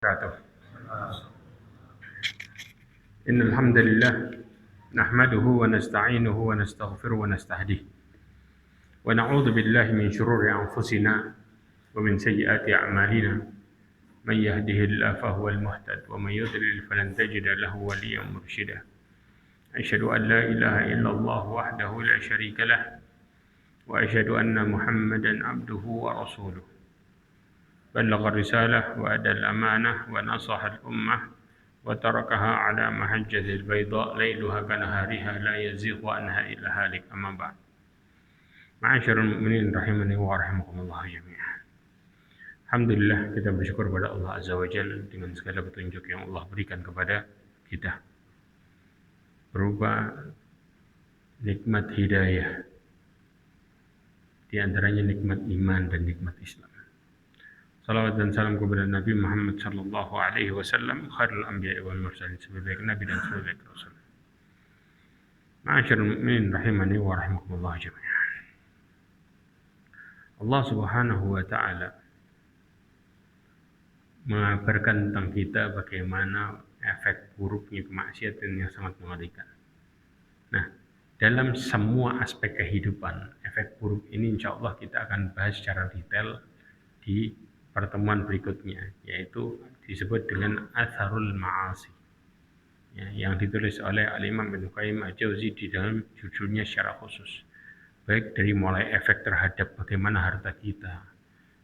وبركاته. إن الحمد لله نحمده ونستعينه ونستغفره ونستهديه ونعوذ بالله من شرور أنفسنا ومن سيئات أعمالنا من يهده الله فهو المهتد ومن يضلل فلن تجد له وليا مرشدا أشهد أن لا إله إلا الله وحده لا شريك له وأشهد أن محمدا عبده ورسوله بلغ الرسالة وأدى الأمانة ونصح الأمة وتركها على محجة البيضاء ليلها كنهارها لا يزيغ عنها إلا هالك. أما بعد معاشر المؤمinin rahimani wa rahimakumullah jami'an. Alhamdulillah, kita bersyukur kepada Allah Azza wa Jalla dengan segala petunjuk yang Allah berikan kepada kita berupa nikmat hidayah, di antaranya nikmat iman dan nikmat Islam. Salawat dan salam kepada Nabi Muhammad sallallahu alaihi wasallam, khairul anbiya'i wal mursalin, sebaik nabi dan sebaik rasul. Ma'asyiral mu'minin rahimani wa rahimakumullah jami'an. Allah Subhanahu wa taala mengabarkan tentang kita bagaimana efek buruknya kemaksiatan yang sangat mengerikan. Nah, dalam semua aspek kehidupan, efek buruk ini insyaallah kita akan bahas secara detail di pertemuan berikutnya, yaitu disebut dengan atharul ma'asi, ya, yang ditulis oleh Al-Imam Ibnu Qayyim Al-Jauzi di dalam judulnya secara khusus, baik dari mulai efek terhadap bagaimana harta kita,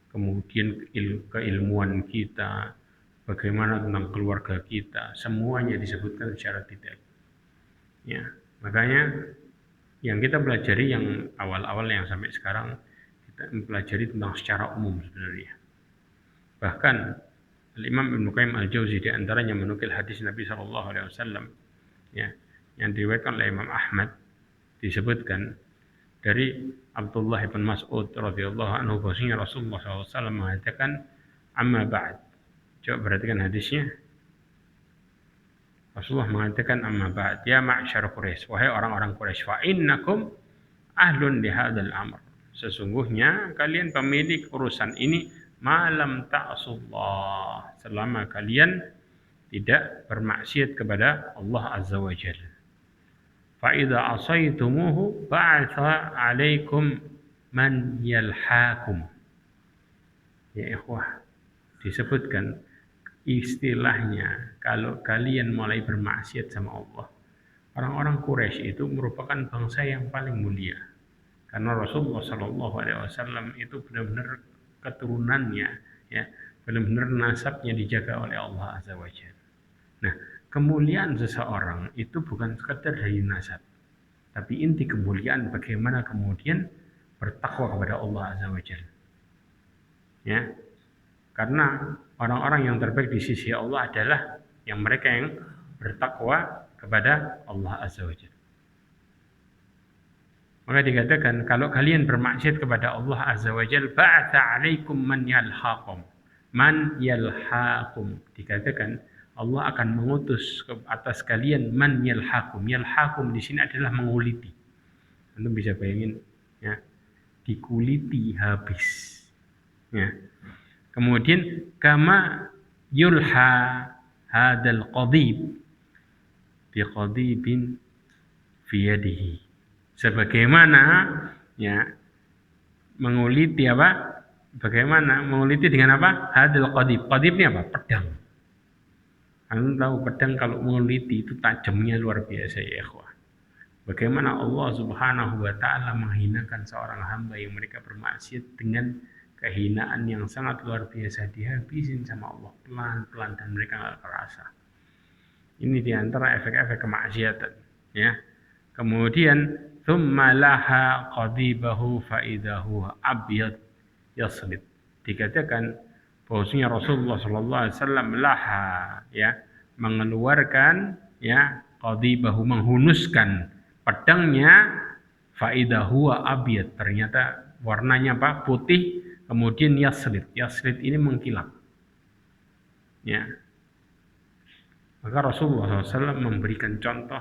kemudian keilmuan kita, bagaimana tentang keluarga kita, semuanya disebutkan secara detail. Ya, makanya yang kita pelajari yang awal-awal yang sampai sekarang kita mempelajari tentang secara umum sebenarnya. Bahkan Imam Ibnu Qayyim Al-Jauzi di antaranya menukil hadis Nabi sallallahu alaihi wasallam, ya, yang diriwayatkan oleh Imam Ahmad, disebutkan dari Abdullah bin Mas'ud radhiyallahu anhu bahwasanya Rasulullah SAW mengatakan, amma ba'd. Coba perhatikan hadisnya. Rasulullah mengatakan, amma ba'd, ya ma'syar Quraisy, wahai orang-orang Quraisy, fa innakum ahlun li hadzal amr. Sesungguhnya kalian pemilik urusan ini, malam ta'asullah, selama kalian tidak bermaksiat kepada Allah Azza wa Jalla. Fa idza asaitumuhu ba'atha 'alaikum man yalhaakum. Ya ikhwah, disebutkan istilahnya kalau kalian mulai bermaksiat sama Allah. Orang-orang Quraisy itu merupakan bangsa yang paling mulia. Karena Rasulullah sallallahu alaihi wasallam itu benar-benar keturunannya, ya, benar-benar nasabnya dijaga oleh Allah Azza wa Jalla. Nah, kemuliaan seseorang itu bukan sekedar dari nasab, tapi inti kemuliaan bagaimana kemudian bertakwa kepada Allah Azza wa Jalla. Ya, karena orang-orang yang terbaik di sisi Allah adalah yang mereka yang bertakwa kepada Allah Azza wa Jalla. Maka dikatakan kalau kalian bermaksiat kepada Allah Azza wa Jalla, ba'atha 'alaikum man yalhaqum. Man yalhaqum, dikatakan Allah akan mengutus ke atas kalian man yalhaqum. Yalhaqum di sini adalah menguliti. Anda bisa bayangin, ya, dikuliti habis. Ya. Kemudian kama yulha hadal qadib bi qadibin fi yadihi. Sebagaimana, ya, menguliti apa? Bagaimana menguliti dengan apa? Hadil qadib. Qadib ini apa? Pedang. Anda tahu pedang kalau menguliti itu tajamnya luar biasa, ya ikhwah. Bagaimana Allah Subhanahu wa taala menghinakan seorang hamba yang mereka bermaksiat dengan kehinaan yang sangat luar biasa, dihabisin sama Allah pelan-pelan dan mereka enggak kerasa. Ini diantara efek-efek kemaksiatan, ya. Kemudian thumma laha qadibahu fa idahu abyad yasrid. Dikatakan bahwasanya Rasulullah sallallahu alaihi wasallam laha, ya, mengeluarkan, ya, qadibahu, menghunuskan pedangnya, fa idahu abyad, ternyata warnanya apa? Putih, kemudian yasrid. Yasrid ini mengkilap. Ya. Maka Rasulullah SAW memberikan contoh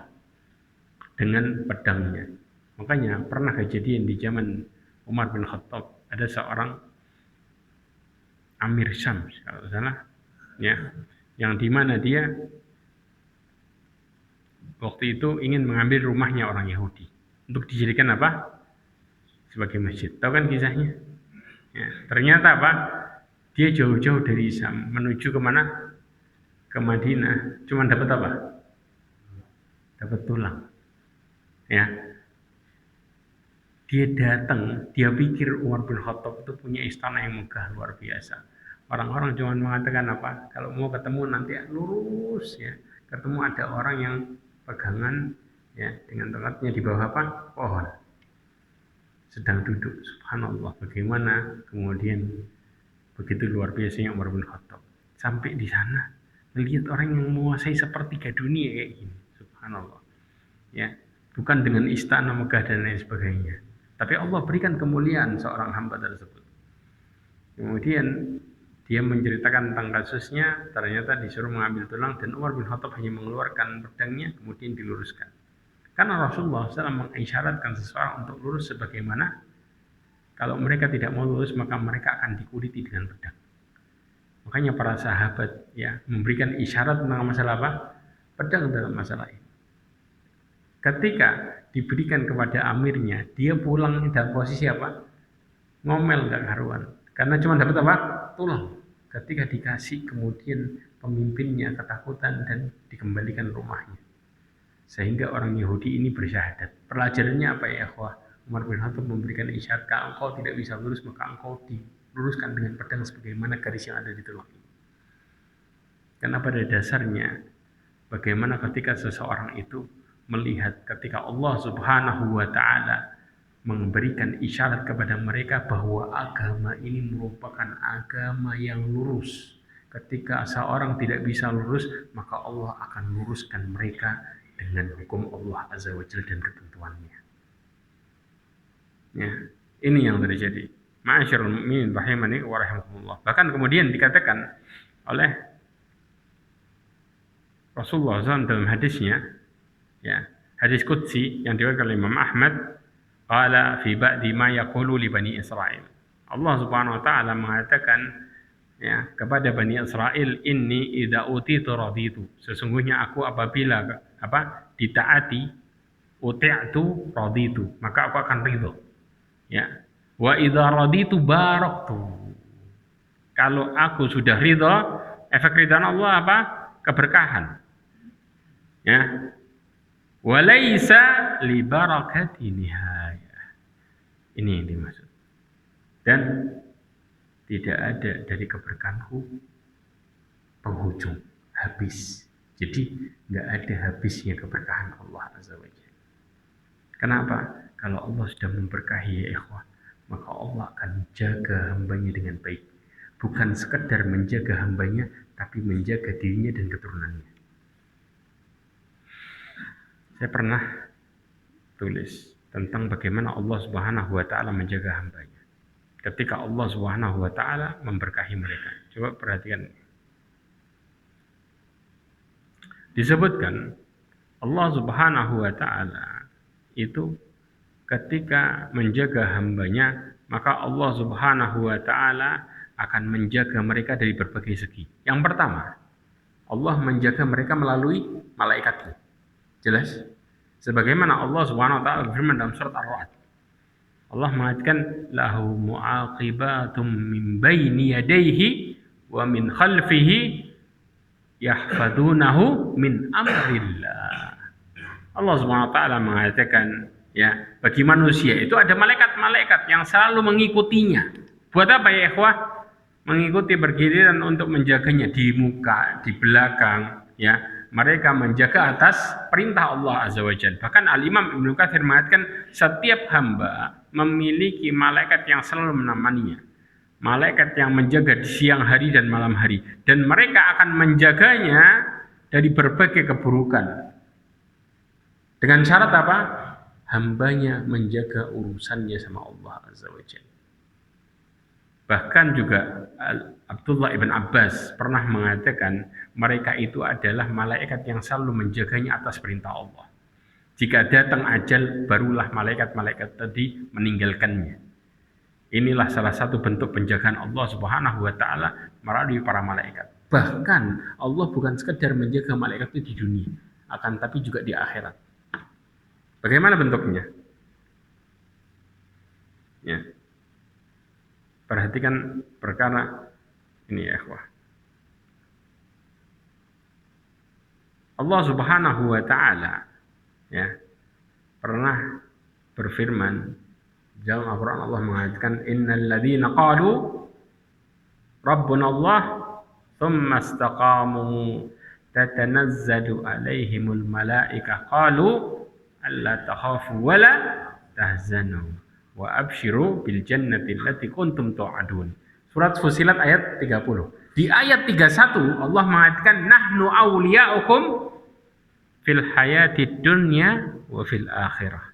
dengan pedangnya. Makanya pernah kejadian di zaman Umar bin Khattab, ada seorang Amir Syam, kalau salah, ya, yang di mana dia waktu itu ingin mengambil rumahnya orang Yahudi untuk dijadikan apa? Sebagai masjid. Tahu kan kisahnya? Ya, ternyata apa? Dia jauh-jauh dari Syam menuju kemana? Ke Madinah. Cuma dapat apa? Dapat tulang. Ya. Dia datang, dia pikir Umar bin Khattab itu punya istana yang megah luar biasa. Orang-orang cuma mengatakan apa? Kalau mau ketemu nanti lurus ya. Ketemu ada orang yang pegangan ya dengan tongkatnya di bawah apa? Pohon. Sedang duduk. Subhanallah, bagaimana kemudian begitu luar biasanya Umar bin Khattab. Sampai di sana melihat orang yang menguasai sepertiga dunia kayak gini. Subhanallah. Ya, bukan dengan istana megah dan lain sebagainya. Tapi Allah berikan kemuliaan seorang hamba tersebut. Kemudian dia menceritakan tentang kasusnya, ternyata disuruh mengambil tulang dan Umar bin Khattab hanya mengeluarkan pedangnya kemudian diluruskan. Karena Rasulullah SAW mengisyaratkan seseorang untuk lurus sebagaimana kalau mereka tidak mau lurus maka mereka akan dikuliti dengan pedang. Makanya para sahabat ya memberikan isyarat tentang masalah apa? Pedang dalam masalah ini. Ketika diberikan kepada amirnya, dia pulang dalam posisi apa? Ngomel gak karuan. Karena cuma dapat apa? Tulang. Ketika dikasih kemudian pemimpinnya ketakutan dan dikembalikan rumahnya. Sehingga orang Yahudi ini bersyahadat. Pelajarannya apa ya ikhwah? Umar bin Khattab memberikan isyarat, kalau engkau tidak bisa lurus maka engkau diluruskan dengan pedang sebagaimana garis yang ada di tulang ini. Karena pada dasarnya bagaimana ketika seseorang itu melihat ketika Allah Subhanahu wa taala memberikan isyarat kepada mereka bahwa agama ini merupakan agama yang lurus. Ketika seorang tidak bisa lurus, maka Allah akan luruskan mereka dengan hukum Allah Azza wa Jalla dan ketentuannya. Ya, ini yang terjadi. Ma'asyiral mu'minin rahimani wa rahimakumullah. Bahkan kemudian dikatakan oleh Rasulullah SAW dalam hadisnya, ya, hadis qudsi yang diriwayatkan oleh Imam Ahmad, qala fi ba'di ma yaqulu li bani Israil. Allah Subhanahu wa taala mengatakan ya kepada Bani Israel, inni idza utitu raditu. Sesungguhnya aku apabila ditaati, uti'tu raditu, maka aku akan ridho. Ya. Wa idza raditu baraktu. Kalau aku sudah ridho, efek ridhaan Allah apa? Keberkahan. Ya. Wa laisa li barakati nihayah. Ini yang dimaksud. Dan tidak ada dari keberkahanku penghujung, habis. Jadi nggak ada habisnya keberkahan Allah Azza wa Jalla. Kenapa? Kalau Allah sudah memberkahi ya ikhwah, maka Allah akan jaga hambanya dengan baik. Bukan sekedar menjaga hambanya, tapi menjaga dirinya dan keturunannya. Saya pernah tulis tentang bagaimana Allah Subhanahu wa taala menjaga hambanya. Ketika Allah Subhanahu wa taala memberkahi mereka. Coba perhatikan. Disebutkan Allah Subhanahu wa taala itu ketika menjaga hambanya, maka Allah Subhanahu wa taala akan menjaga mereka dari berbagai segi. Yang pertama, Allah menjaga mereka melalui malaikatnya. Jelas? Sebagaimana Allah Subhanahu wa taala berfirman dalam surat Ar-Ra'd. Allah mengatakan lahu mu'aqibatum min baini yadayhi wa min khalfihi yahfadunahu min amrillah. Allah Subhanahu wa taala mengatakan ya, bagi manusia itu ada malaikat-malaikat yang selalu mengikutinya. Buat apa ya ikhwah? Mengikuti bergiliran untuk menjaganya di muka, di belakang, ya. Mereka menjaga atas perintah Allah Azza wa Jalla. Bahkan Al-Imam Ibnu Katsir mengatakan setiap hamba memiliki malaikat yang selalu menemaninya. Malaikat yang menjaga di siang hari dan malam hari, dan mereka akan menjaganya dari berbagai keburukan. Dengan syarat apa? Hambanya menjaga urusannya sama Allah Azza wa Jalla. Bahkan juga Abdullah ibn Abbas pernah mengatakan mereka itu adalah malaikat yang selalu menjaganya atas perintah Allah. Jika datang ajal, barulah malaikat-malaikat tadi meninggalkannya. Inilah salah satu bentuk penjagaan Allah Subhanahu wa taala melalui para malaikat. Bahkan Allah bukan sekedar menjaga malaikat itu di dunia, akan tapi juga di akhirat. Bagaimana bentuknya? Ya. Perhatikan perkara ini ya ikhwah. Allah Subhanahu wa taala ya pernah berfirman dalam Al-Qur'an. Allah mengatakan innal ladzina qalu rabbuna Allah tsumma istaqamu tatanazzalu alaihimul malaikah qalu alla takhafu wa la tahzanu wa abshiru bil jannati allati kuntum tu'adun. Surat Fussilat ayat 30. Di ayat 31 Allah mengatakan nahnu awliya'ukum fil hayati dunya wa fil akhirah.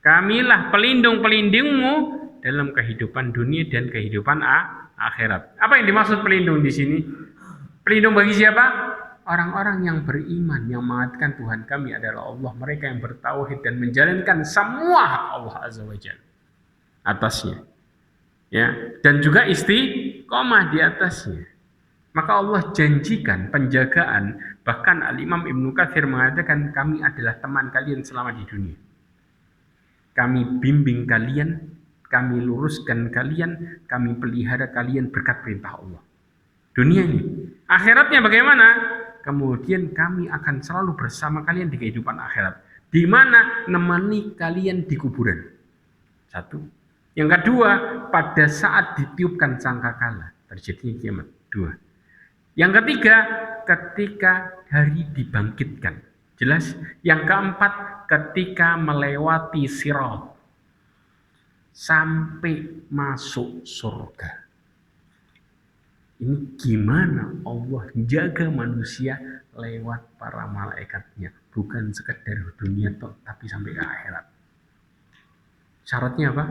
Kamilah pelindung-pelindungmu dalam kehidupan dunia dan kehidupan akhirat. Apa yang dimaksud pelindung di sini? Pelindung bagi siapa? Orang-orang yang beriman, yang mengatakan Tuhan kami adalah Allah, mereka yang bertauhid dan menjalankan semua hak Allah Azza wa Jalla atasnya. Ya, dan juga istiqomah di atasnya. Maka Allah janjikan penjagaan. Bahkan Al-Imam Ibnu Katsir mengatakan kami adalah teman kalian selama di dunia. Kami bimbing kalian, kami luruskan kalian, kami pelihara kalian berkat perintah Allah. Dunia ini. Akhiratnya bagaimana? Kemudian kami akan selalu bersama kalian di kehidupan akhirat. Di mana nemani kalian di kuburan. Satu. Yang kedua, pada saat ditiupkan sangkakala terjadinya kiamat. Dua. Yang ketiga, ketika hari dibangkitkan. Jelas? Yang keempat, ketika melewati sirat sampai masuk surga. Ini gimana Allah jaga manusia lewat para malaikatnya. Bukan sekedar dunia toh, tapi sampai ke akhirat. Syaratnya apa?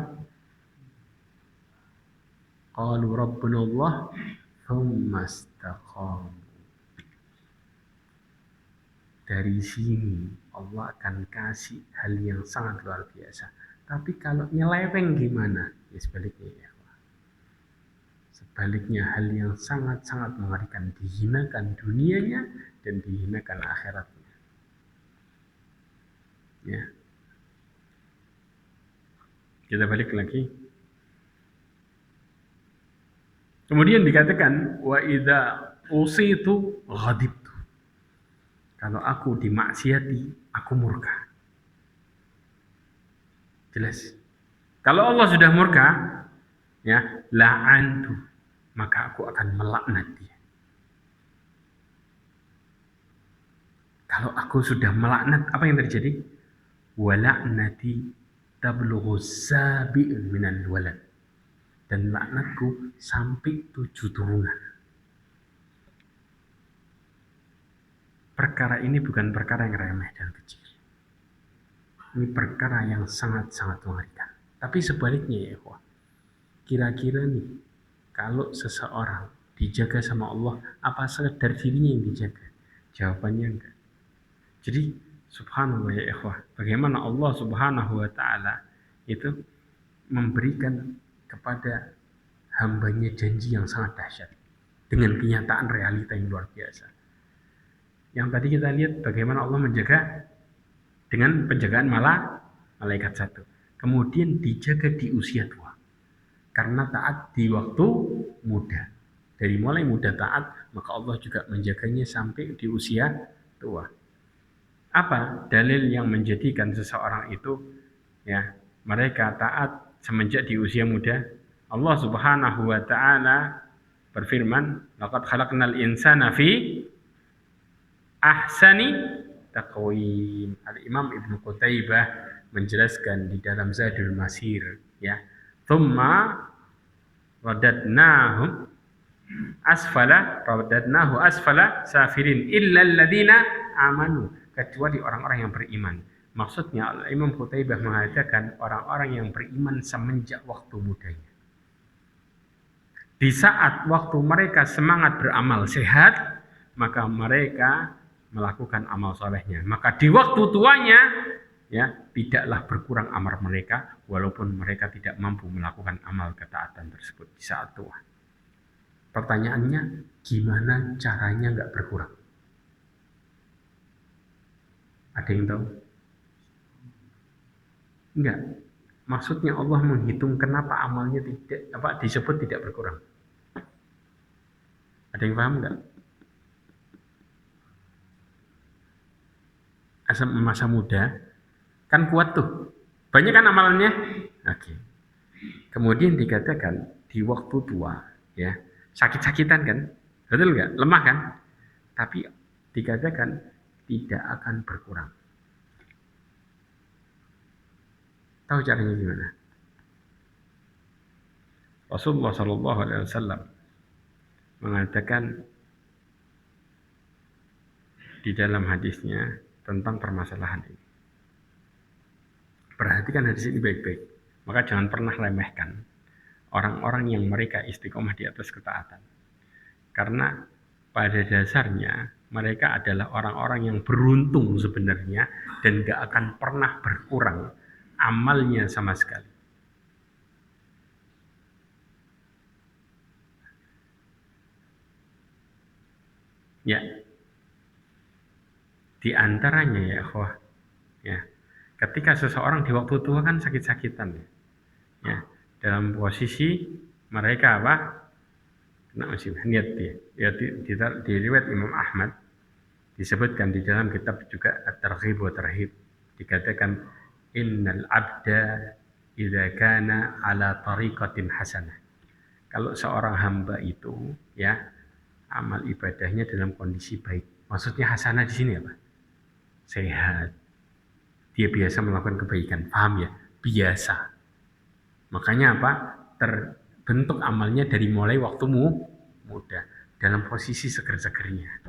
Qalu rabbuna Allah tsumma istaqamu. Dari sini Allah akan kasih hal yang sangat luar biasa. Tapi kalau nyeleweng gimana? Ya sebaliknya ya. Sebaliknya hal yang sangat-sangat mengerikan. Dihinakan dunianya dan dihinakan akhiratnya. Ya. Kita balik lagi. Kemudian dikatakan wa idza usitu ghadibtu. Kalau aku dimaksiati, aku murka. Jelas. Kalau Allah sudah murka, ya, la'antu, maka aku akan melaknat dia. Kalau aku sudah melaknat, apa yang terjadi? Wa la'nati tablughu sabi'un minal walad. Dan laknatku sampai 7 turunan. Perkara ini bukan perkara yang remeh dan kecil. Ini perkara yang sangat-sangat mengerikan. Tapi sebaliknya ya ikhwah. Kira-kira nih, kalau seseorang dijaga sama Allah, apa sekedar dirinya yang dijaga? Jawabannya enggak. Jadi subhanallah ya ikhwah, bagaimana Allah Subhanahu wa taala itu memberikan kepada hambanya janji yang sangat dahsyat dengan kenyataan realita yang luar biasa. Yang tadi kita lihat bagaimana Allah menjaga dengan penjagaan malaikat satu. Kemudian dijaga di usia tua. Karena taat di waktu muda. Dari mulai muda taat, maka Allah juga menjaganya sampai di usia tua. Apa dalil yang menjadikan seseorang itu ya mereka taat semenjak di usia muda? Allah Subhanahu wa taala berfirman, "Laqad khalaqnal insana fi ahsani taqwim." Al-Imam Ibnu Qutaibah menjelaskan di dalam Zadul Masir ya. Tsumma radadnahu asfala safirin illa alladziina amanu, kecuali orang-orang yang beriman. Maksudnya Imam Qutaibah mengatakan orang-orang yang beriman semenjak waktu mudanya. Di saat waktu mereka semangat beramal sehat, maka mereka melakukan amal solehnya. Maka di waktu tuanya, ya tidaklah berkurang amal mereka, walaupun mereka tidak mampu melakukan amal ketaatan tersebut di saat tua. Pertanyaannya, Gimana caranya nggak berkurang? Ada yang tahu? Enggak. Maksudnya Allah menghitung kenapa amalnya disebut tidak berkurang. Ada yang paham enggak? Asal masa muda kan kuat tuh. Banyak kan amalannya? Oke. Kemudian dikatakan di waktu tua, ya, sakit-sakitan kan? Betul enggak? Lemah kan? Tapi dikatakan tidak akan berkurang. Tahu caranya gimana? Rasulullah Shallallahu Alaihi Wasallam mengatakan di dalam hadisnya tentang permasalahan ini. Perhatikan hadis ini baik-baik. Maka jangan pernah remehkan orang-orang yang mereka istiqomah di atas ketaatan. Karena pada dasarnya mereka adalah orang-orang yang beruntung sebenarnya dan gak akan pernah berkurang amalnya sama sekali. Ya, di antaranya ya ikhwah, ya, ketika seseorang di waktu tua kan sakit-sakitan, ya, dalam posisi mereka apa? Kena musibah. Niat dia. Ya, di riwayat Imam Ahmad disebutkan di dalam kitab juga At-Targhib wa Tarhib, dikatakan innal abda idza kana ala tariqatin hasanah. Kalau seorang hamba itu, ya, amal ibadahnya dalam kondisi baik. Maksudnya hasanah di sini apa? Sehat. Dia biasa melakukan kebaikan. Paham ya? Biasa. Makanya apa? Terbentuk amalnya dari mulai waktumu muda. Dalam posisi seger-segernya.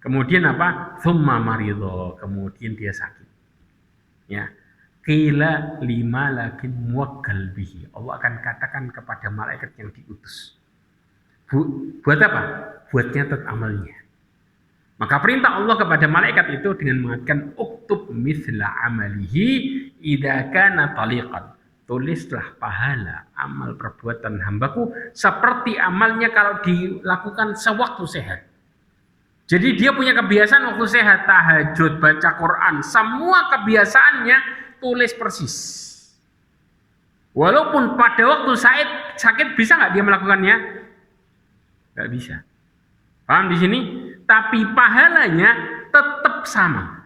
Kemudian apa? Thumma maridho. Kemudian dia sakit. Ya. Qila lima lakin muwakkal bihi. Allah akan katakan kepada malaikat yang diutus. Buat apa? Buat nyatet amalnya. Maka perintah Allah kepada malaikat itu dengan mengatakan uktub mithla amalihi idza kana taliqan. Tulislah pahala amal perbuatan hambaku seperti amalnya kalau dilakukan sewaktu sehat. Jadi dia punya kebiasaan waktu sehat, tahajud, baca Quran, semua kebiasaannya tulis persis. Walaupun pada waktu sakit bisa nggak dia melakukannya? Nggak bisa. Paham di sini? Tapi pahalanya tetap sama.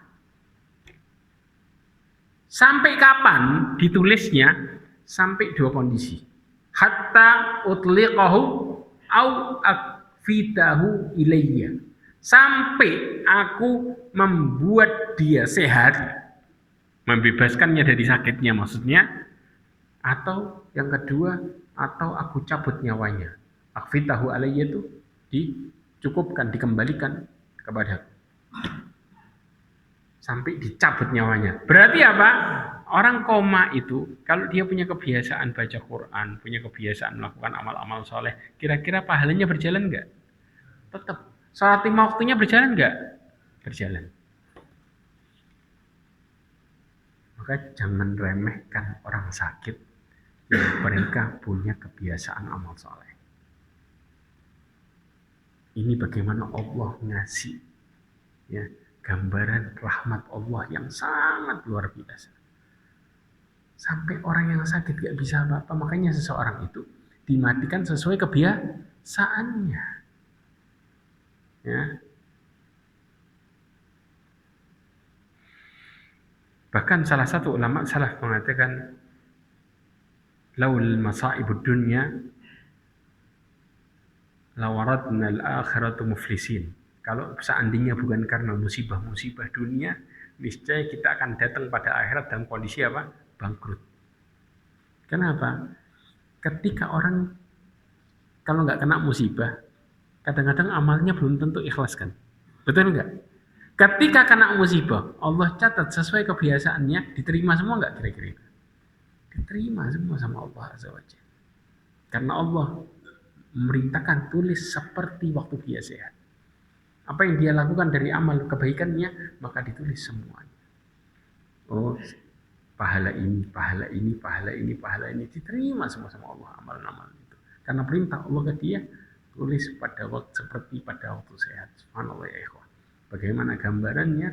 Sampai kapan ditulisnya? Sampai dua kondisi. Hatta utliqahu au akfidahu ilayya. Sampai aku membuat dia sehat, membebaskannya dari sakitnya maksudnya, atau yang kedua, atau aku cabut nyawanya. Akfidahu alayya itu dicukupkan, dikembalikan kepada sampai dicabut nyawanya. Berarti apa? Orang koma itu kalau dia punya kebiasaan baca Quran, punya kebiasaan melakukan amal-amal soleh, kira-kira pahalanya berjalan enggak? Tetap. Salat 5 waktunya berjalan enggak? Berjalan. Maka jangan remehkan orang sakit yang mereka punya kebiasaan amal soleh. Ini bagaimana Allah ngasih, ya, gambaran rahmat Allah yang sangat luar biasa. Sampai orang yang sakit gak bisa apa-apa, makanya seseorang itu dimatikan sesuai kebiasaannya. Ya. Bahkan salah satu ulama salaf mengatakan, laul masaibud dunya lawaradna al-akhiratu muflisin. Kalau seandainya bukan karena musibah-musibah dunia, niscaya kita akan datang pada akhirat dalam kondisi apa? Bangkrut. Kenapa? Ketika orang kalau nggak kena musibah, kadang-kadang amalnya belum tentu ikhlas kan? Betul nggak? Ketika kena musibah, Allah catat sesuai kebiasaannya, diterima semua nggak kira-kira? Diterima semua sama Allah Azza wa Jalla. Karena Allah memerintahkan tulis seperti waktu dia sehat. Apa yang dia lakukan dari amal kebaikannya, maka ditulis semuanya. Oh, pahala ini, pahala ini, pahala ini, pahala ini, diterima semua sama Allah amal-amal itu. Karena perintah Allah ke dia, tulis pada waktu seperti pada waktu sehat. Subhanallah ya ikhwah. Bagaimana gambarannya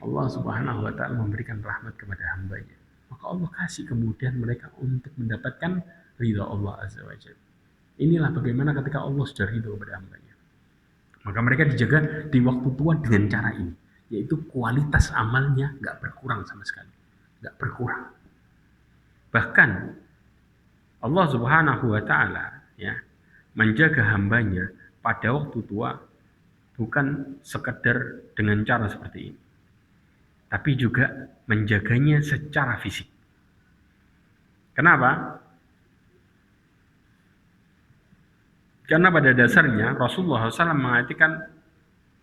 Allah Subhanahu wa taala memberikan rahmat kepada hambanya. Maka Allah kasih kemudian mereka untuk mendapatkan ridha Allah Azza wa Jalla. Inilah bagaimana ketika Allah sudah ridho kepada hambanya. Maka mereka dijaga di waktu tua dengan cara ini, yaitu kualitas amalnya nggak berkurang sama sekali, nggak berkurang. Bahkan Allah Subhanahu wa taala ya menjaga hambanya pada waktu tua bukan sekedar dengan cara seperti ini, tapi juga menjaganya secara fisik. Kenapa? Karena pada dasarnya Rasulullah SAW mengatakan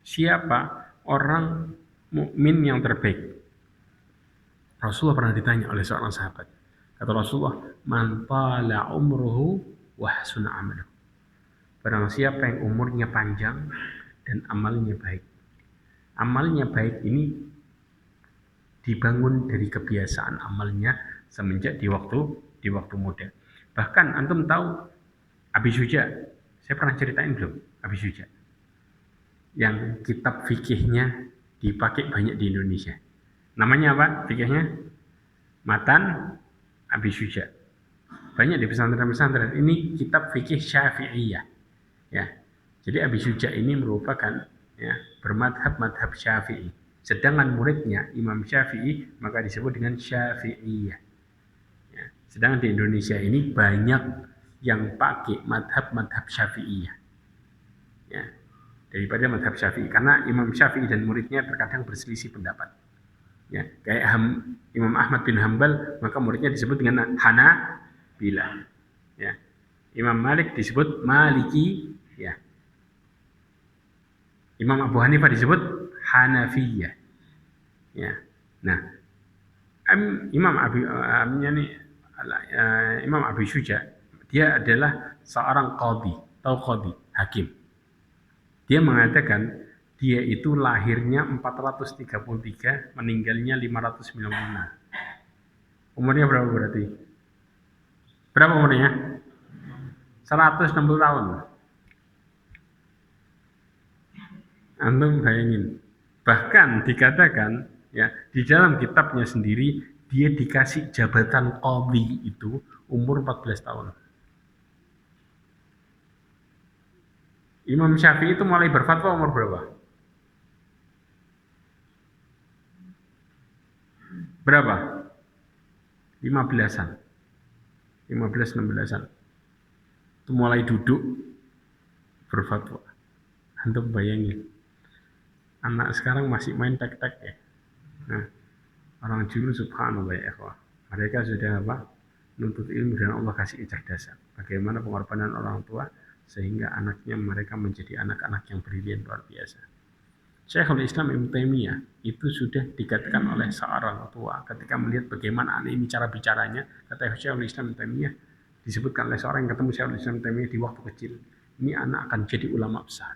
siapa orang mukmin yang terbaik. Rasulullah pernah ditanya oleh seorang sahabat. Kata Rasulullah, man tala umruhu wa hasuna amaluhu. Barang siapa yang umurnya panjang dan amalnya baik. Amalnya baik ini dibangun dari kebiasaan amalnya semenjak di waktu muda. Bahkan antum tahu Abi Syuja, saya pernah ceritain belum Abi Syuja? Yang kitab fikihnya dipakai banyak di Indonesia. Namanya apa fikihnya? Matan Abi Syuja. Banyak di pesantren-pesantren. Ini kitab fikih Syafi'iyah. Ya. Jadi Abi Syuja ini merupakan ya, bermadhab Syafi'i. Sedangkan muridnya Imam Syafi'i maka disebut dengan Syafi'iyah. Ya. Sedangkan di Indonesia ini banyak yang pakai madhab Syafi'iyah. Ya. Daripada madhab Syafi'i. Karena Imam Syafi'i dan muridnya terkadang berselisih pendapat. Ya. Kayak Imam Ahmad bin Hanbal, maka muridnya disebut dengan Hanabilah. Ya. Imam Malik disebut Maliki. Ya. Imam Abu Hanifah disebut Hanafiyah. Ya. Nah, Imam Abi Syuja dia adalah seorang qadhi, tahu qadhi, hakim. Dia mengatakan dia itu lahirnya 433, meninggalnya 596. Umurnya berapa berarti? Berapa umurnya? 160 tahun. Antum bayangin. Bahkan dikatakan ya di dalam kitabnya sendiri dia dikasih jabatan qadhi itu umur 14 tahun. Imam Syafi'i itu mulai berfatwa umur berapa? Berapa? 15-an. 15-16-an. Itu mulai duduk berfatwa. Antum bayangin. Anak sekarang masih main tek-tek ya. Nah, orang dulu subhanallah ya ikhwah. Mereka sudah apa? Nuntut ilmu dan Allah kasih kecerdasan. Bagaimana pengorbanan orang tua sehingga anaknya mereka menjadi anak-anak yang brilian luar biasa. Syekhul Islam Ibnu Taimiyah itu sudah dikatakan oleh seorang tua ketika melihat bagaimana anak ini cara bicaranya, kata Syekhul Islam Ibnu Taimiyah disebutkan oleh seorang yang ketemu Syekhul Islam Ibnu Taimiyah di waktu kecil, ini anak akan jadi ulama besar.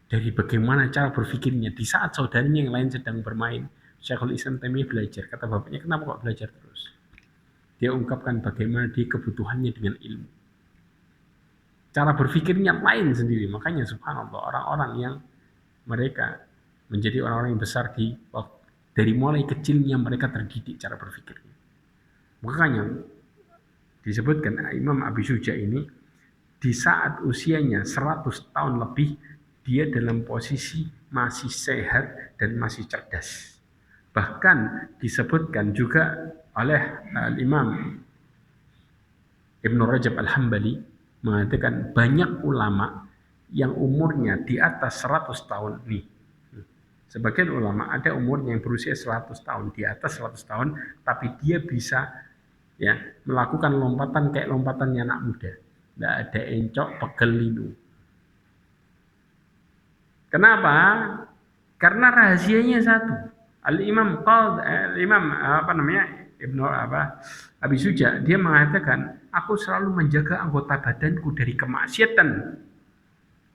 Dari bagaimana cara berpikirnya di saat saudaranya yang lain sedang bermain, Syekhul Islam Taimiyah belajar. Kata bapaknya, kenapa kok belajar terus? Dia ungkapkan bagaimana dia kebutuhannya dengan ilmu. Cara berpikirnya lain sendiri. Makanya subhanallah orang-orang yang mereka menjadi orang-orang yang besar dari mulai kecilnya mereka terdidik cara berpikirnya. Makanya disebutkan Imam Abi Syuja ini di saat usianya 100 tahun lebih dia dalam posisi masih sehat dan masih cerdas. Bahkan disebutkan juga oleh Imam Ibnu Rajab Al-Hambali mengatakan banyak ulama yang umurnya di atas 100 tahun nih. Sebagian ulama ada umurnya yang berusia 100 tahun, di atas 100 tahun, tapi dia bisa ya melakukan lompatan kayak lompatannya anak muda. Tidak ada encok, pegel, linu. Kenapa? Karena rahasianya satu. Al-Imam Abi Syuja dia mengatakan, aku selalu menjaga anggota badanku dari kemaksiatan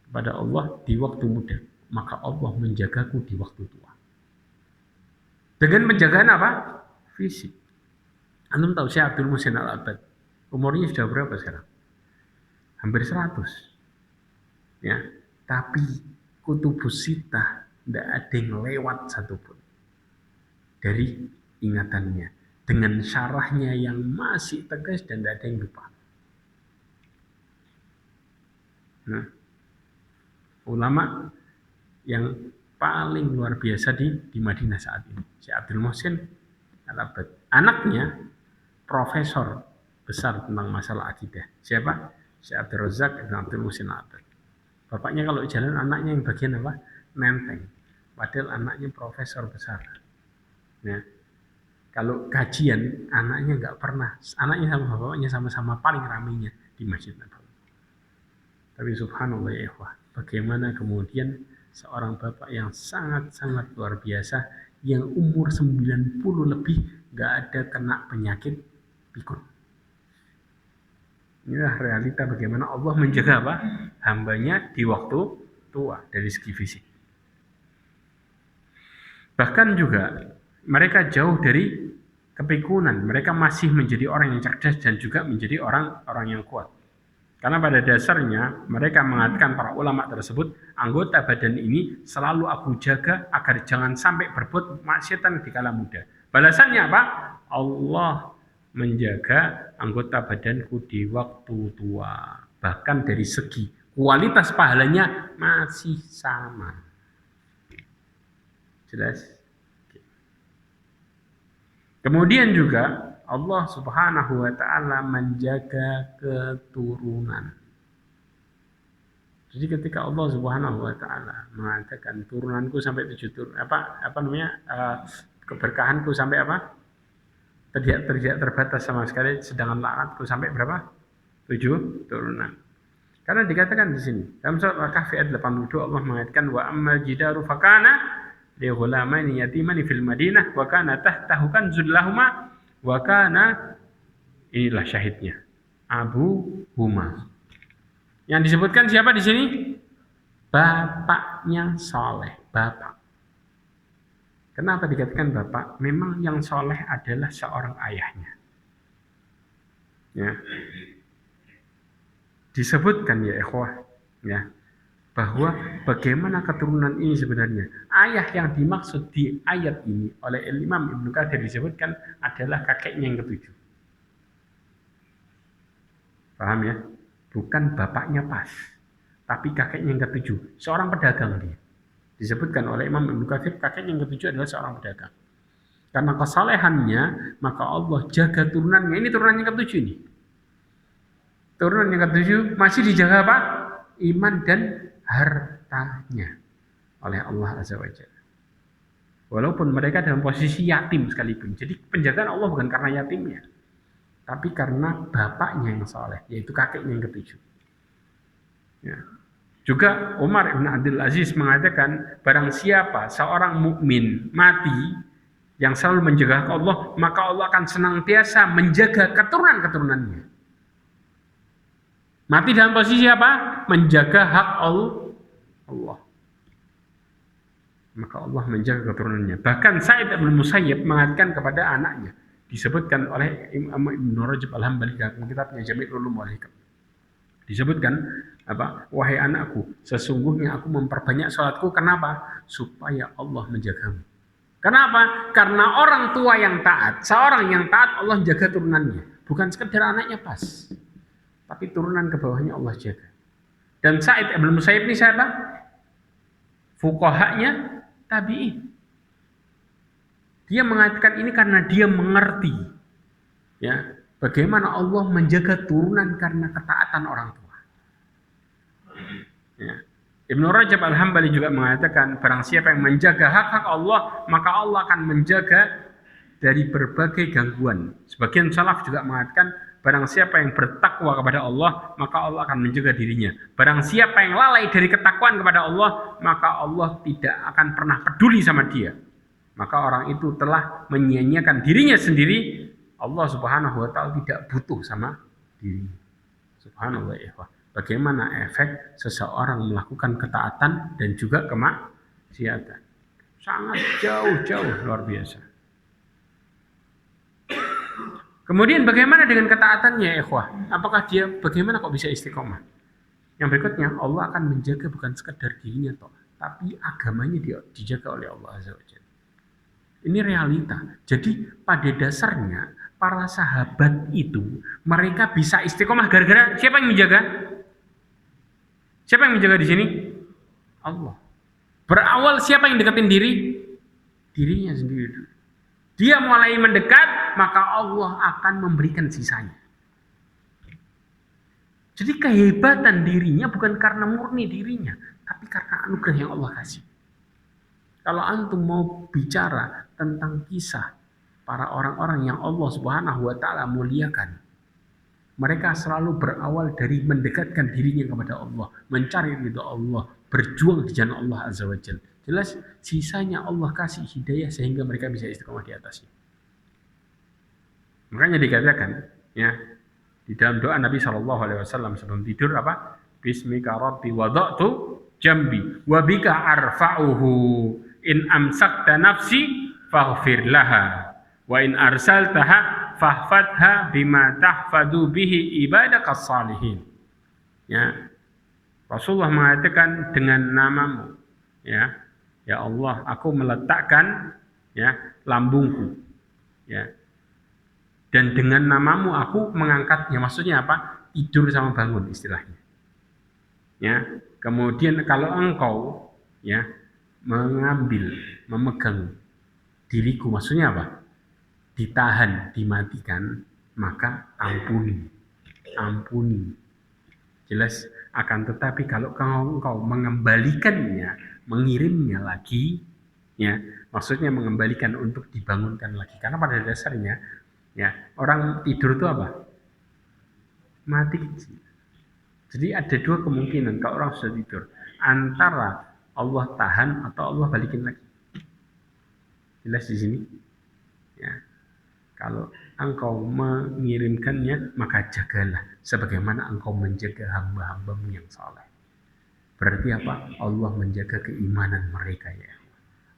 kepada Allah di waktu muda, maka Allah menjagaku di waktu tua. Dengan penjagaan apa? Fisik. Antum tahu Syekh Abdul Muhsin Al-Abbad umurnya sudah berapa sekarang? hampir 100. Ya, tapi kutubus sittah tidak ada yang lewat satupun dari ingatannya, dengan syarahnya yang masih tegas dan tidak ada yang lupa. Nah, ulama yang paling luar biasa di Madinah saat ini, Syekh Abdul Muhsin Al-Abbad. Anaknya profesor besar tentang masalah akidah. Siapa? Syekh Abdul Razak Ibn Abdul Muhsin Al-Abbad. Bapaknya kalau jalan anaknya yang bagian apa? Menteng. Padahal anaknya profesor besar. Ya. Kalau kajian anaknya nggak pernah. Anaknya sama bapaknya sama-sama paling ramainya di Masjid Nabawi. Tapi subhanallah ya ikhwah, bagaimana kemudian seorang bapak yang sangat-sangat luar biasa, yang umur 90 lebih nggak ada kena penyakit pikun. Inilah realita bagaimana Allah menjaga apa? Hambanya di waktu tua dari segi fisik. Bahkan juga mereka jauh dari kepikunan, mereka masih menjadi orang yang cerdas dan juga menjadi orang yang kuat. Karena pada dasarnya mereka mengatakan, para ulama tersebut, anggota badan ini selalu aku jaga agar jangan sampai berbuat maksiatan di kala muda. Balasannya apa? Allah menjaga anggota badanku di waktu tua. Bahkan dari segi kualitas pahalanya masih sama. Jelas? Kemudian juga Allah Subhanahu wa taala menjaga keturunan. Jadi ketika Allah Subhanahu wa taala mengatakan turunanku sampai 7 turun, keberkahanku sampai apa? Tidak terbatas sama sekali, sedangkan laknatku sampai berapa? 7 turunan. Karena dikatakan di sini dalam surat Al-Kahfi ayat 82 Allah mengatakan wa ammal jidaru fakana li ghulamaini yatimani fil Madinah wa kana tahtahu kanzul lahumā wa kana, inilah syahidnya, Abu Huma. Yang disebutkan siapa di sini? Bapaknya soleh, bapak. Kenapa dikatakan bapak? Memang yang soleh adalah seorang ayahnya. Ya. Disebutkan ya ikhwah, ya, bahwa bagaimana keturunan ini sebenarnya. Ayah yang dimaksud di ayat ini oleh Imam Ibnu Katsir disebutkan adalah kakeknya yang ketujuh. Paham ya? Bukan bapaknya pas, tapi kakeknya yang ketujuh. Seorang pedagang dia. Disebutkan oleh Imam Ibnu Katsir kakeknya yang ketujuh adalah seorang pedagang. Karena kesalehannya, maka Allah jaga turunannya. Ini turunan yang ketujuh ini. Turunan yang ketujuh masih dijaga apa? Iman dan hartanya oleh Allah Azza wa Jalla. Walaupun mereka dalam posisi yatim sekalipun. Jadi penjagaan Allah bukan karena yatimnya, tapi karena bapaknya yang saleh, yaitu kakeknya yang ketujuh. Ya. Juga Umar bin Abdul Aziz mengatakan, barang siapa seorang mukmin mati yang selalu menjaga Allah, maka Allah akan senantiasa menjaga keturunan-keturunannya. Mati dalam posisi apa? Menjaga hak Allah. Maka Allah menjaga keturunannya. Bahkan Sa'id bin Musayyib mengatakan kepada anaknya, disebutkan oleh Imam Ibnu Rajab Al-Hambali dalam kitabnya Jami' Ulum wal Hikam. Disebutkan apa? Wahai anakku, sesungguhnya aku memperbanyak salatku. Kenapa? Supaya Allah menjagamu. Kenapa? Karena orang tua yang taat, seorang yang taat Allah jaga turunannya. Bukan sekedar anaknya pas, tapi turunan ke bawahnya Allah jaga. Dan Sa'id bin Musayyib ini siapa? Fuqahanya tabi'in. Dia mengatakan ini karena dia mengerti, ya, bagaimana Allah menjaga turunan karena ketaatan orang tua. Ya. Ibnu Rajab Al-Hambali juga mengatakan, barang siapa yang menjaga hak-hak Allah, maka Allah akan menjaga dari berbagai gangguan. Sebagian salaf juga mengatakan, barang siapa yang bertakwa kepada Allah, maka Allah akan menjaga dirinya. Barang siapa yang lalai dari ketakwaan kepada Allah, maka Allah tidak akan pernah peduli sama dia. Maka orang itu telah menyia-nyiakan dirinya sendiri. Allah Subhanahu wa taala tidak butuh sama dirinya. Subhanallah ya. Bagaimana efek seseorang melakukan ketaatan dan juga kemaksiatan? Sangat jauh-jauh luar biasa. Kemudian bagaimana dengan ketaatannya, ikhwah? Apakah dia bagaimana kok bisa istiqomah? Yang berikutnya, Allah akan menjaga bukan sekedar dirinya toh, tapi agamanya dia dijaga oleh Allah Azza wa Jalla. Ini realita. Jadi pada dasarnya para sahabat itu mereka bisa istiqomah gara-gara siapa yang menjaga? Siapa yang menjaga di sini? Allah. Berawal siapa yang deketin diri? Dirinya sendiri dulu. Dia mulai mendekat, maka Allah akan memberikan sisanya. Jadi kehebatan dirinya bukan karena murni dirinya, tapi karena anugerah yang Allah kasih. Kalau antum mau bicara tentang kisah para orang-orang yang Allah Subhanahu wa taala muliakan, mereka selalu berawal dari mendekatkan dirinya kepada Allah, mencari ridha Allah, berjuang di jalan Allah Azza wa Jalla. Jelas sisanya Allah kasih hidayah sehingga mereka bisa istiqomah di atasnya. Makanya dikatakan ya di dalam doa Nabi SAW sebelum tidur apa? Bismika Rabbi wada'tu jambi wa bika arfa'uhu in amsakta nafsi faghfir laha wa in arsaltaha fahfadha bima tahfadu bihi ibadakas salihin. Ya. Rasulullah mengatakan dengan namamu ya. Ya Allah, aku meletakkan ya lambungku ya. Dan dengan namamu aku mengangkatnya. Maksudnya apa? Tidur sama bangun istilahnya. Ya. Kemudian kalau engkau ya mengambil, memegang diriku, maksudnya apa? Ditahan, dimatikan, maka ampuni. Ampuni. Jelas akan tetapi kalau engkau mengembalikannya, mengirimnya lagi, ya, maksudnya mengembalikan untuk dibangunkan lagi. Karena pada dasarnya, ya, orang tidur itu apa? Mati kecil. Jadi ada dua kemungkinan kalau orang sudah tidur, antara Allah tahan atau Allah balikin lagi. Jelas di sini, ya. Kalau engkau mengirimkannya, maka jagalah sebagaimana engkau menjaga hamba-hambamu yang saleh. Berarti apa? Allah menjaga keimanan mereka ya.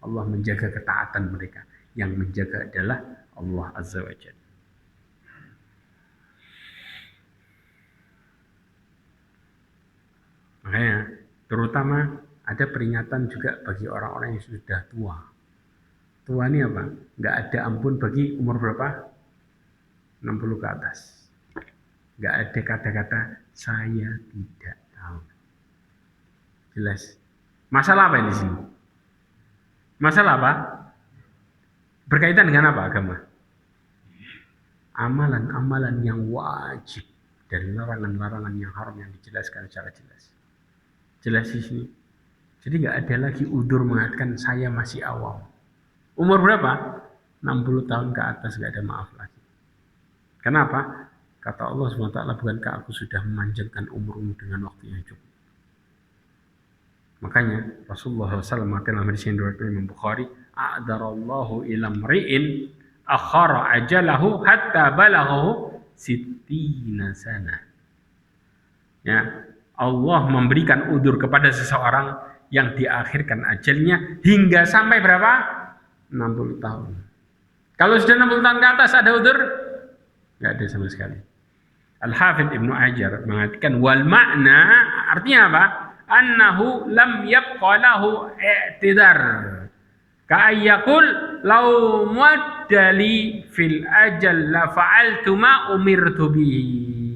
Allah menjaga ketaatan mereka. Yang menjaga adalah Allah Azza wa Jalla. Makanya terutama ada peringatan juga bagi orang-orang yang sudah tua. Tua ini apa? Nggak ada ampun bagi umur berapa? 60 ke atas. Nggak ada kata-kata saya tidak tahu. Jelas. Masalah apa di sini? Masalah apa? Berkaitan dengan apa agama? Amalan-amalan yang wajib dan larangan-larangan yang haram yang dijelaskan secara jelas. Jelas di sini. Jadi nggak ada lagi udzur mengatakan saya masih awam. Umur berapa? 60 tahun ke atas nggak ada maaf lagi. Kenapa? Kata Allah SWT, bukankah aku sudah memanjangkan umurmu dengan waktu yang cukup? Makanya Rasulullah SAW mengatakan dalam hadis yang diriwayatkan Imam Bukhari, a'darallahu ila mri'in akhara ajalahu hatta balaghahu sittina sana. Ya, Allah memberikan udzur kepada seseorang yang diakhirkan ajalnya hingga sampai berapa? 60 tahun. Kalau sudah 60 tahun ke atas ada udzur? Enggak ada sama sekali. Al-Hafidz Ibnu Hajar mengatakan wal makna artinya apa? Annahu lam yabqa lahu i'tidar. Ka'ayyakul law muaddali fil ajal la fa'altu ma umirtu bihi.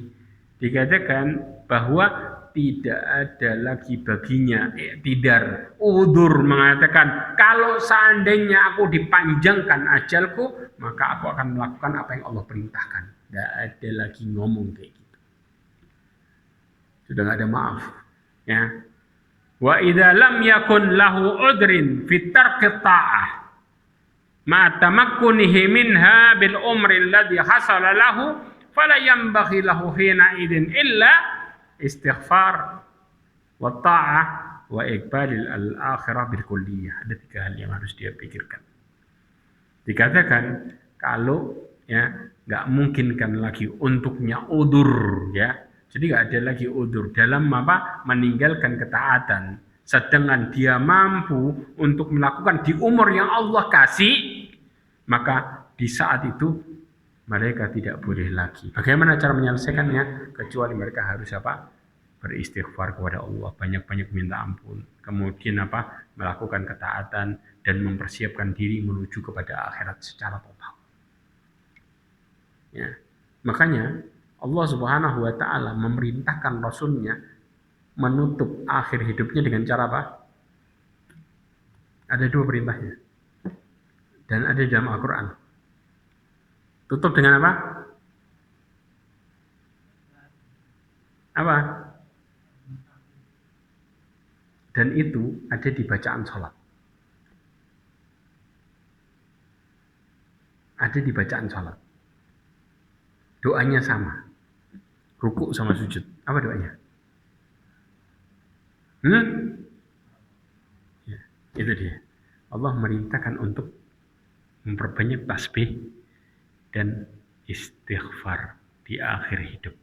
Dikatakan bahwa tidak ada lagi baginya i'tidar, udzur mengatakan kalau seandainya aku dipanjangkan ajalku, maka aku akan melakukan apa yang Allah perintahkan. Tidak ada lagi ngomong kayak gitu. Sudah nggak ada maaf. Ya. Wa idza lam yakun lahu udrin fi tarki ta'ah ma tamakkunihi minha bil umri alladhi hasala lahu fala yanbaghi lahu hina idin illa istighfar wa ta'ah wa iqbalil al-akhirah bil kulliyah. Ada 3 hal yang harus dia pikirkan. Dikatakan kalau ya nggak mungkinkan lagi untuknya udzur ya. Jadi nggak ada lagi udzur dalam apa? Meninggalkan ketaatan. Sedangkan dia mampu untuk melakukan di umur yang Allah kasih, maka di saat itu mereka tidak boleh lagi. Bagaimana cara menyelesaikannya? Kecuali mereka harus apa? Beristighfar kepada Allah, banyak-banyak minta ampun, kemudian apa? Melakukan ketaatan dan mempersiapkan diri menuju kepada akhirat secara total. Ya. Makanya Allah Subhanahu wa taala memerintahkan Rasulnya menutup akhir hidupnya dengan cara apa? Ada dua perintahnya. Dan ada di dalam Al-Qur'an. Tutup dengan apa? Apa? Dan itu ada di bacaan sholat. Ada di bacaan sholat. Doanya sama. Rukuk sama sujud. Apa doanya? Ya, itu dia. Allah merintahkan untuk memperbanyak tasbih dan istighfar di akhir hidup.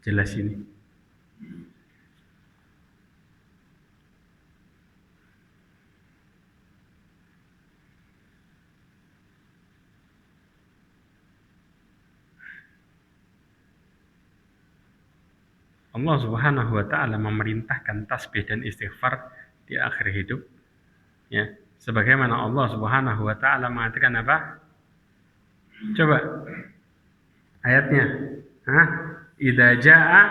Jelas ini? Allah Subhanahu wa taala memerintahkan tasbih dan istighfar di akhir hidup. Ya, sebagaimana Allah Subhanahu wa taala mengatakan apa? Coba ayatnya. Idza jaa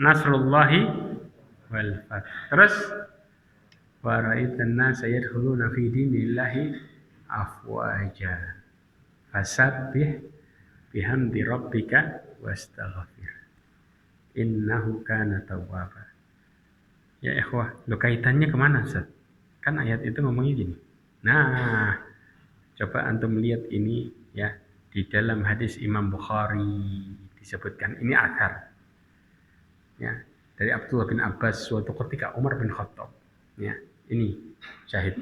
nasrullahi wal fath. Terus wa ra'aitan nasa yadkhuluna fi dinillahi afwaja. Fasabbih bihamdi rabbika wastaghfir. Innahu kana tawwaba. Ya ikhwah, lo kaitannya kemana Ustaz? Kan ayat itu ngomongnya gini. Nah, coba antum lihat ini ya, di dalam hadis Imam Bukhari disebutkan ini athar. Ya, dari Abdullah bin Abbas suatu ketika Umar bin Khattab. Ya, ini syahid.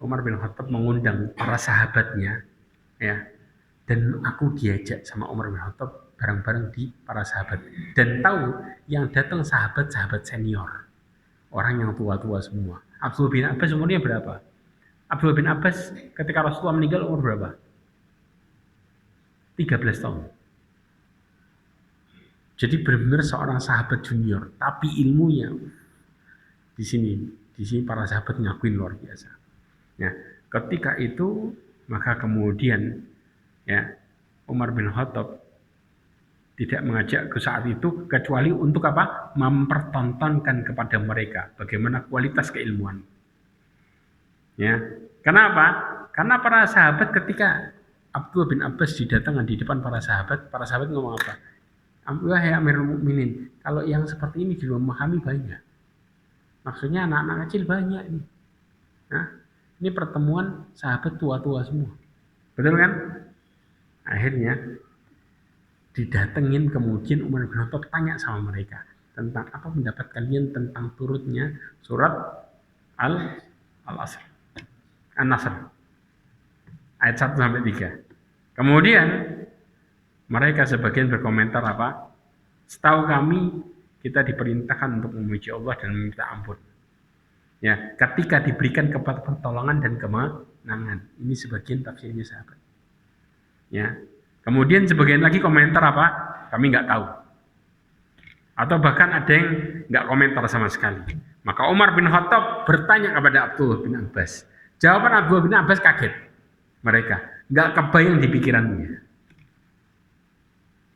Umar bin Khattab mengundang para sahabatnya ya. Dan aku diajak sama Umar bin Khattab bareng-bareng di para sahabat. Dan tahu yang datang sahabat-sahabat senior. Orang yang tua-tua semua. Abdullah bin Abbas umurnya berapa? Abdullah bin Abbas ketika Rasulullah meninggal umur berapa? 13 tahun. Jadi benar-benar seorang sahabat junior. Tapi ilmunya di sini para sahabat ngakuin luar biasa. Ya, ketika itu maka kemudian ya Umar bin Khattab tidak mengajak ke saat itu kecuali untuk apa? Mempertontonkan kepada mereka bagaimana kualitas keilmuan. Ya, kenapa? Karena para sahabat ketika Abdullah bin Abbas didatangkan di depan para sahabat ngomong apa? Wahai Amirul Mukminin, kalau yang seperti ini belum memahami banyak. Maksudnya anak-anak kecil banyak ini. Nah, ini pertemuan sahabat tua-tua semua. Betul kan? Akhirnya didatengin kemudian Umar bin Khattab tanya sama mereka tentang apa pendapat kalian tentang turutnya surat Al-Asr. An-Nasr. Ayat 1 sampai 3. Kemudian mereka sebagian berkomentar apa? Setahu kami kita diperintahkan untuk memuji Allah dan meminta ampun. Ya, ketika diberikan kepada pertolongan dan kemenangan. Ini sebagian tafsirnya sahabat. Ya. Kemudian sebagian lagi komentar apa? Kami nggak tahu. Atau bahkan ada yang nggak komentar sama sekali. Maka Umar bin Khattab bertanya kepada Abdullah bin Abbas. Jawaban Abdullah bin Abbas kaget. Mereka nggak kebayang di pikirannya.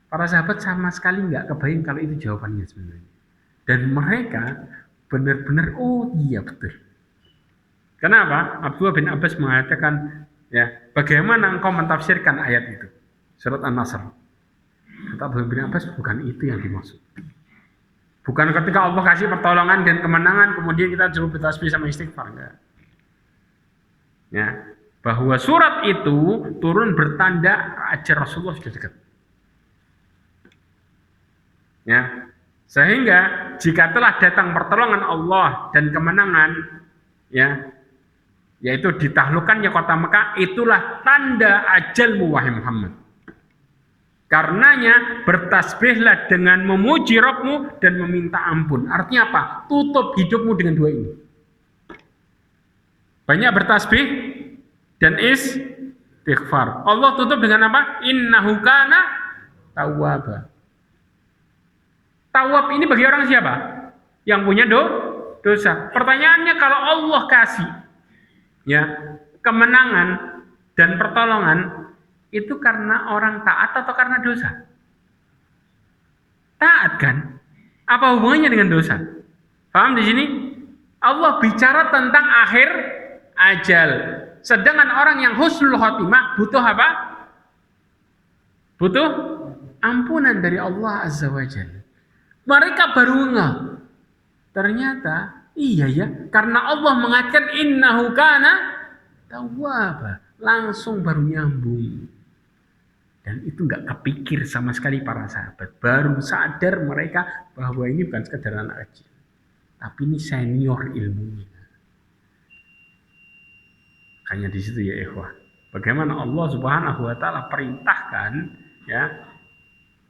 Para sahabat sama sekali nggak kebayang kalau itu jawabannya sebenarnya. Dan mereka benar-benar oh iya betul. Kenapa? Abdullah bin Abbas mengatakan ya, bagaimana engkau mentafsirkan ayat itu? Surat An-Nasr. Kata Abdullah bin Abbas, bukan itu yang dimaksud. Bukan ketika Allah kasih pertolongan dan kemenangan, kemudian kita suruh bertasbih sama istighfar. Enggak. Ya, bahwa surat itu turun bertanda ajal Rasulullah sudah dekat. Ya, sehingga jika telah datang pertolongan Allah dan kemenangan, ya, yaitu ditaklukkannya kota Mekah, itulah tanda ajalmu wahai Muhammad. Karenanya bertasbihlah dengan memuji Rabbmu dan meminta ampun. Artinya apa? Tutup hidupmu dengan dua ini. Banyak bertasbih dan istighfar. Allah tutup dengan apa? Innahu kana tawwaba. Tawab ini bagi orang siapa? Yang punya dosa. Pertanyaannya, kalau Allah kasih ya kemenangan dan pertolongan, itu karena orang taat atau karena dosa? Taat kan? Apa hubungannya dengan dosa? Paham di sini? Allah bicara tentang akhir ajal. Sedangkan orang yang husnul khotimah butuh apa? Butuh ampunan dari Allah Azza wa Jalla. Mereka baru ngeh. Ternyata iya ya, karena Allah mengatakan innahu kana tawwaba. Langsung baru nyambung. Dan itu nggak kepikir sama sekali para sahabat. Baru sadar mereka bahwa ini bukan sekedar anak kecil, tapi ini senior ilmunya. Hanya di situ ya ikhwah. Bagaimana Allah Subhanahu wa taala perintahkan ya.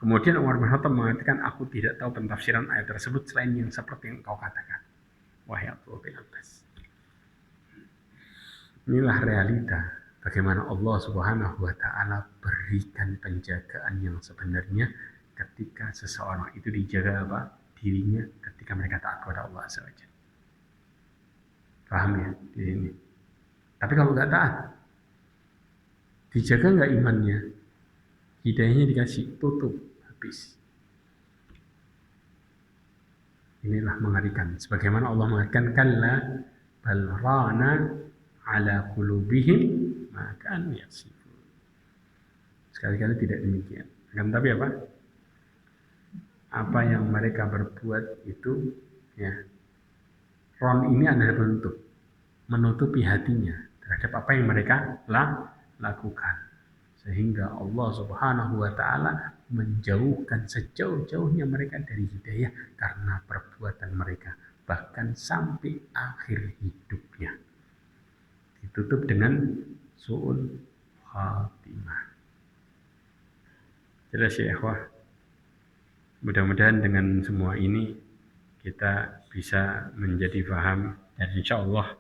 Kemudian Umar bin Khattab mengatakan, aku tidak tahu pentafsiran ayat tersebut selain yang seperti yang kau katakan. Wahai Abdullah bin Abbas. Inilah realita bagaimana Allah Subhanahu wa taala berikan penjagaan yang sebenarnya ketika seseorang itu dijaga apa? Dirinya ketika mereka taat kepada Allah Azza wa Jalla. Paham ya di sini? Tapi kalau nggak taat, dijaga nggak imannya? Hidayahnya dikasih, tutup, habis. Inilah mengerikan. Sebagaimana Allah mengatakan, kalla bal rana ala qulubihim ma kanu yaksibun. Sekali-kali tidak demikian. Akan tapi apa? Apa yang mereka berbuat itu, ya, ron ini adalah bentuk menutupi hatinya terhadap apa yang mereka lakukan, sehingga Allah Subhanahu wa taala menjauhkan sejauh-jauhnya mereka dari hidayah karena perbuatan mereka, bahkan sampai akhir hidupnya ditutup dengan su'ul khatimah. Jelas ya ikhwah. Mudah-mudahan dengan semua ini kita bisa menjadi paham, dan insya Allah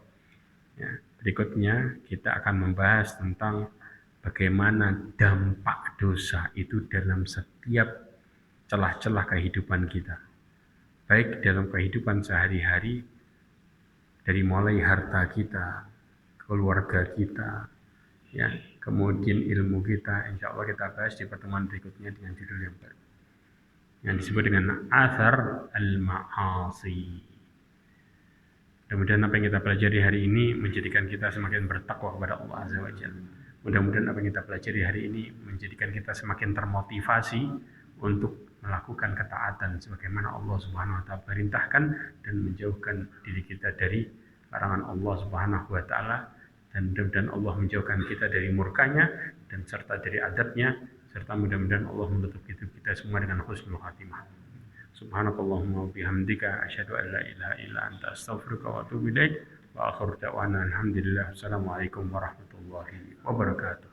ya, berikutnya kita akan membahas tentang bagaimana dampak dosa itu dalam setiap celah-celah kehidupan kita, baik dalam kehidupan sehari-hari, dari mulai harta kita, keluarga kita, ya, kemudian ilmu kita. Insya Allah kita bahas di pertemuan berikutnya dengan judul yang baru, yang disebut dengan athar al-ma'asi. Mudah-mudahan apa yang kita pelajari hari ini menjadikan kita semakin bertakwa kepada Allah Azza wa Jalla. Mudah-mudahan apa yang kita pelajari hari ini menjadikan kita semakin termotivasi untuk melakukan ketaatan sebagaimana Allah Subhanahu wa taala perintahkan, dan menjauhkan diri kita dari larangan Allah Subhanahu wa taala, dan mudah-mudahan Allah menjauhkan kita dari murkanya dan serta dari adabnya, serta mudah-mudahan Allah menutup hidup kita semua dengan husnul khatimah. Subhanakallahumma wa bihamdika asyhadu an la ilaha illa anta astaghfiruka wa atubu ilaik. Wa akhiru da'wana alhamdulillah. Assalamualaikum warahmatullahi wabarakatuh.